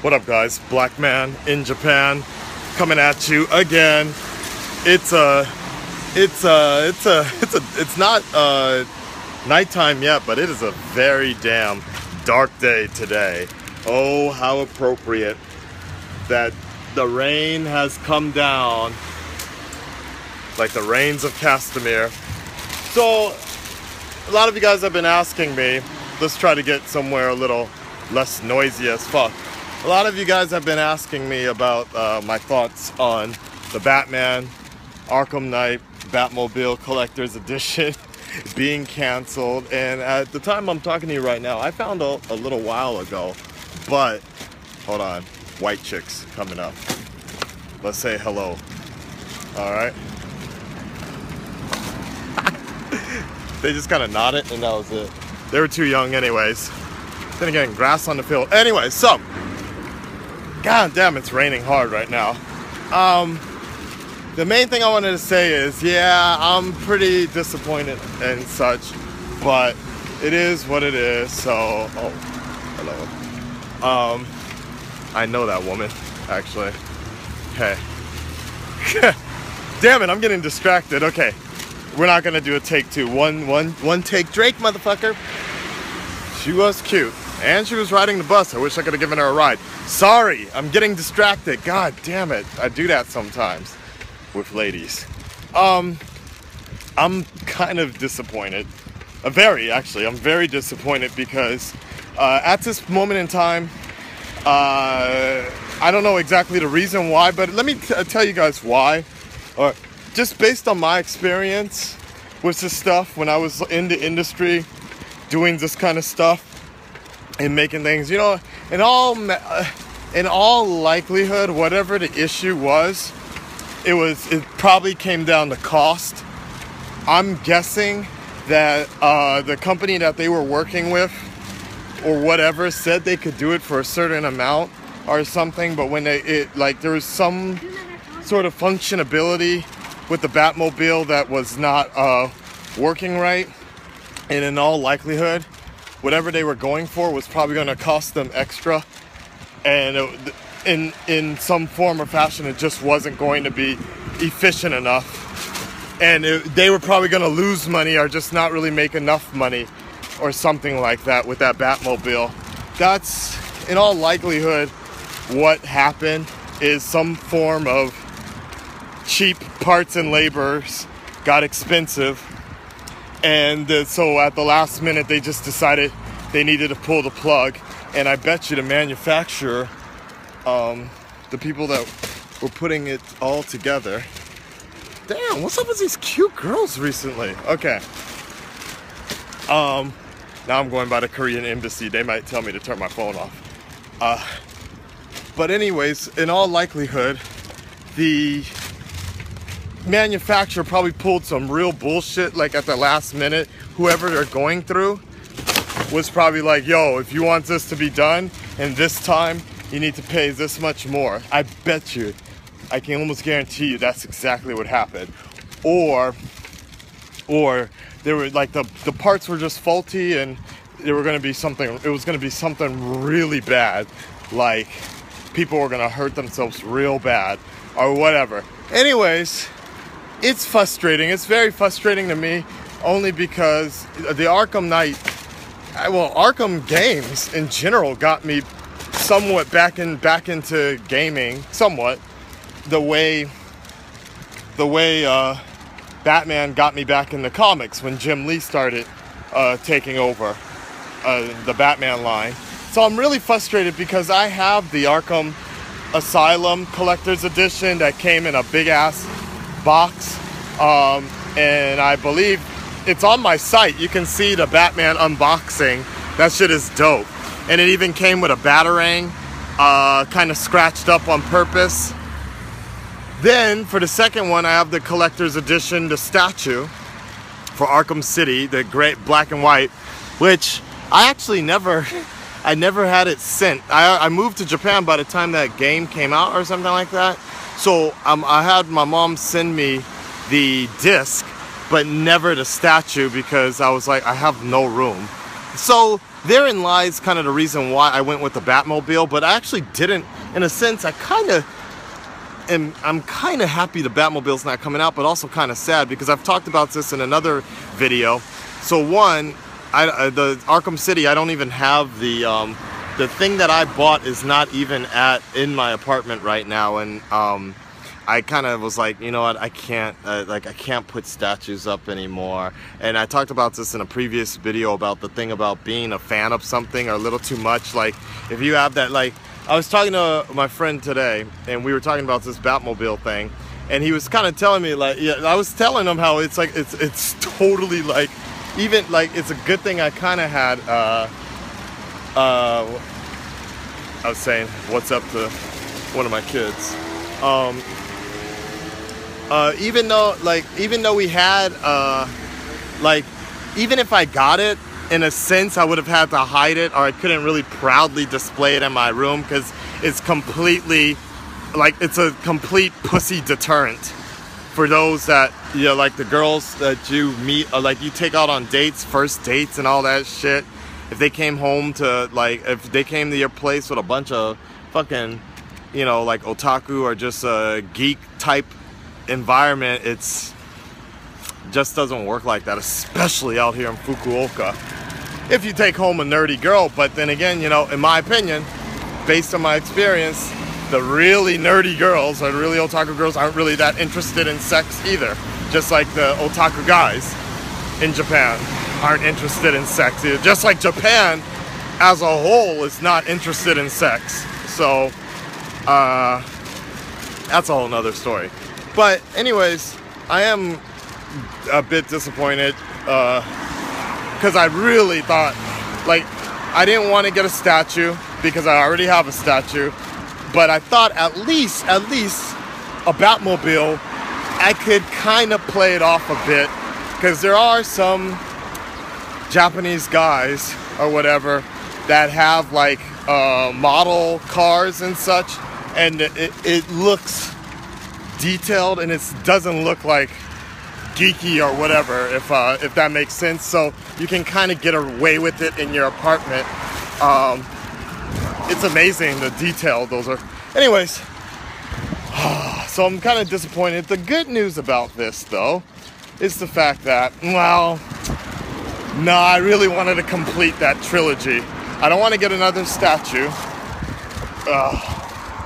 What up, guys? Black man in Japan coming at you again. It's not nighttime yet, but it is a very damn dark day today. Oh, how appropriate that the rain has come down, like the rains of Castamere. So a lot of you guys have been asking me, let's try to get somewhere a little less noisy as fuck. A lot of you guys have been asking me about my thoughts on the Batman Arkham Knight Bat-mobile Collector's Edition being canceled. And at the time I'm talking to you right now, I found out a little while ago, but hold on, white chicks coming up. Let's say hello. All right. They just kind of nodded and that was it. They were too young anyways. Then again, grass on the field. Anyway, so god damn, it's raining hard right now. The main thing I wanted to say is, yeah, I'm pretty disappointed and such, but it is what it is. So, oh, hello. I know that woman, actually. Hey. Damn it, I'm getting distracted. Okay, we're not gonna do a take two. One take Drake, motherfucker. She was cute. And she was riding the bus. I wish I could have given her a ride. Sorry, I'm getting distracted. God damn it. I do that sometimes with ladies. I'm kind of disappointed. I'm very disappointed because at this moment in time, I don't know exactly the reason why, but let me tell you guys why. Or just based on my experience with this stuff when I was in the industry doing this kind of stuff, and making things, you know, in all likelihood, whatever the issue was, it probably came down to cost. I'm guessing that the company that they were working with or whatever said they could do it for a certain amount or something, but when there was some sort of functionality with the Batmobile that was not working right, and in all likelihood, whatever they were going for was probably going to cost them extra, and in some form or fashion it just wasn't going to be efficient enough, and they were probably going to lose money or just not really make enough money or something like that with that Batmobile. That's in all likelihood what happened, is some form of cheap parts and labors got expensive. And so at the last minute, they just decided they needed to pull the plug. And I bet you the manufacturer, the people that were putting it all together. Damn, what's up with these cute girls recently? Okay. Now I'm going by the Korean embassy. They might tell me to turn my phone off. But anyways, in all likelihood, the manufacturer probably pulled some real bullshit like at the last minute. Whoever they're going through was probably like, yo, if you want this to be done in this time, you need to pay this much more. I bet you, I can almost guarantee you that's exactly what happened. Or they were like the parts were just faulty and it was going to be something really bad, like people were going to hurt themselves real bad or whatever. Anyways, it's frustrating. It's very frustrating to me, only because the Arkham Knight, well, Arkham games in general got me somewhat back into gaming. Somewhat, the way Batman got me back in the comics when Jim Lee started taking over the Batman line. So I'm really frustrated because I have the Arkham Asylum Collector's Edition that came in a big ass box, and I believe it's on my site. You can see the Batman unboxing. That shit is dope. And it even came with a Batarang, kind of scratched up on purpose. Then for the second one, I have the Collector's Edition, the statue for Arkham City, the great black and white, which I actually never had it sent. I moved to Japan by the time that game came out or something like that. So I had my mom send me the disc, but never the statue because I was like, I have no room. So therein lies kind of the reason why I went with the Batmobile, but I actually didn't. In a sense, I'm kind of happy the Batmobile's not coming out, but also kind of sad because I've talked about this in another video. So one, the Arkham City, I don't even have the thing that I bought is not even in my apartment right now, and I kind of was like, you know what, I can't put statues up anymore. And I talked about this in a previous video about the thing about being a fan of something or a little too much. Like, if you have that, like, I was talking to my friend today, and we were talking about this Batmobile thing, and he was kind of telling me, like, yeah, I was telling him how it's like, it's totally like, even like, it's a good thing I kind of had, I was saying what's up to one of my kids. Even though we had, like, even if I got it, in a sense, I would have had to hide it, or I couldn't really proudly display it in my room because it's completely, like, it's a complete pussy deterrent for those that, you know, like the girls that you meet, or like you take out on dates, first dates and all that shit. If they came home to, like, if they came to your place with a bunch of fucking, you know, like otaku or just a geek type environment, it's just doesn't work like that, especially out here in Fukuoka. If you take home a nerdy girl, but then again, you know, in my opinion, based on my experience, the really nerdy girls or the really otaku girls aren't really that interested in sex either. Just like the otaku guys in Japan aren't interested in sex either. Just like Japan as a whole is not interested in sex. So, that's a whole nother story. But anyways, I am a bit disappointed because I really thought, like, I didn't want to get a statue because I already have a statue, but I thought at least a Batmobile, I could kind of play it off a bit, because there are some Japanese guys or whatever that have like model cars and such, and it looks detailed and it doesn't look like geeky or whatever, if that makes sense. So you can kind of get away with it in your apartment. It's amazing the detail those are. Anyways, so I'm kind of disappointed. The good news about this though is the fact that, well, no, I really wanted to complete that trilogy. I don't want to get another statue,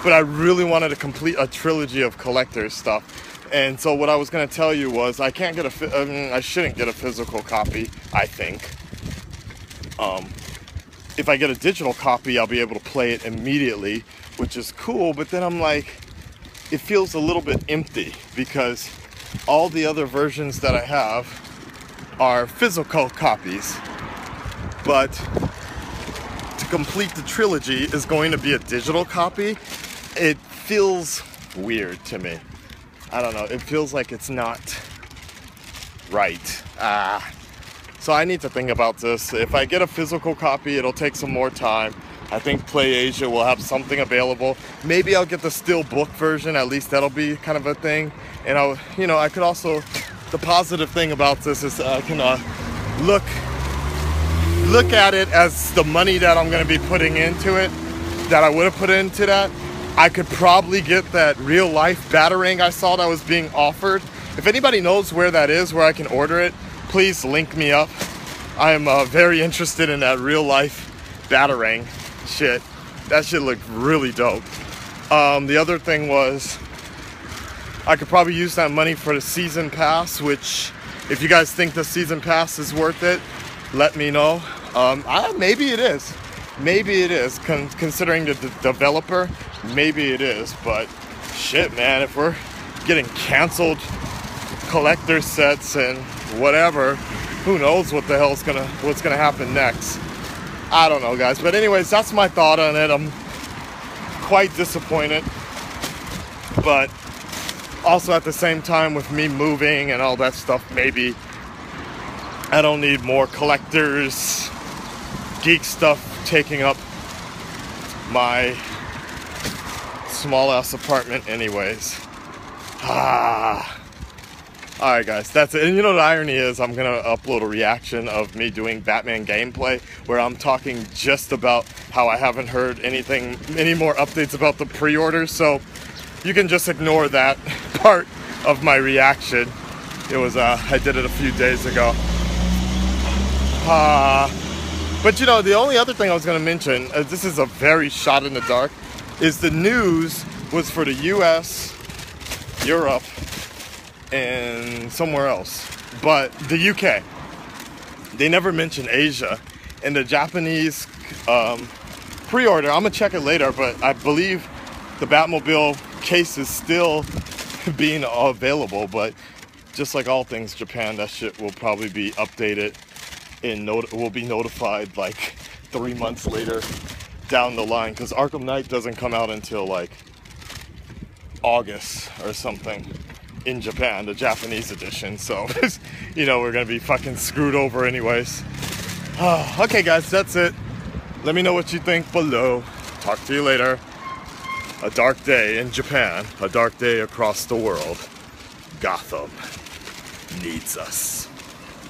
but I really wanted to complete a trilogy of collector's stuff. And so what I was going to tell you was I can't get I shouldn't get a physical copy, I think. If I get a digital copy, I'll be able to play it immediately, which is cool. But then I'm like, it feels a little bit empty because all the other versions that I have are physical copies. But to complete the trilogy is going to be a digital copy. It feels weird to me. I don't know, it feels like it's not right. So I need to think about this. If I get a physical copy, it'll take some more time. I think Play Asia will have something available. Maybe I'll get the steelbook version, at least that'll be kind of a thing. And I could also, the positive thing about this is I can look at it as the money that I'm gonna be putting into it, that I would have put into that. I could probably get that real life Batarang I saw that was being offered. If anybody knows where that is, where I can order it, please link me up. I am very interested in that real life Batarang shit. That shit looked really dope. The other thing was, I could probably use that money for the season pass, which if you guys think the season pass is worth it, let me know. Maybe it is. Maybe it is, considering the developer, maybe it is, but shit, man, if we're getting canceled collector sets and whatever, who knows what the hell's what's gonna happen next. I don't know, guys, but anyways, that's my thought on it. I'm quite disappointed, but also at the same time, with me moving and all that stuff, maybe I don't need more collectors, geek stuff taking up my small ass apartment anyways. Alright guys, that's it. And you know the irony is I'm gonna upload a reaction of me doing Batman gameplay where I'm talking just about how I haven't heard any more updates about the pre-orders, so you can just ignore that part of my reaction. It was, I did it a few days ago. But you know, the only other thing I was gonna mention, this is a very shot in the dark, is the news was for the US, Europe, and somewhere else, but the UK. They never mentioned Asia. And the Japanese pre-order, I'm gonna check it later, but I believe the Batmobile case is still being available, but just like all things Japan, that shit will probably be updated and will be notified like 3 months later down the line, because Arkham Knight doesn't come out until like August or something in Japan, the Japanese edition. So you know, we're gonna be fucking screwed over anyways. Okay guys, that's it. Let me know what you think below. Talk to you later. A dark day in Japan, a dark day across the world. Gotham needs us.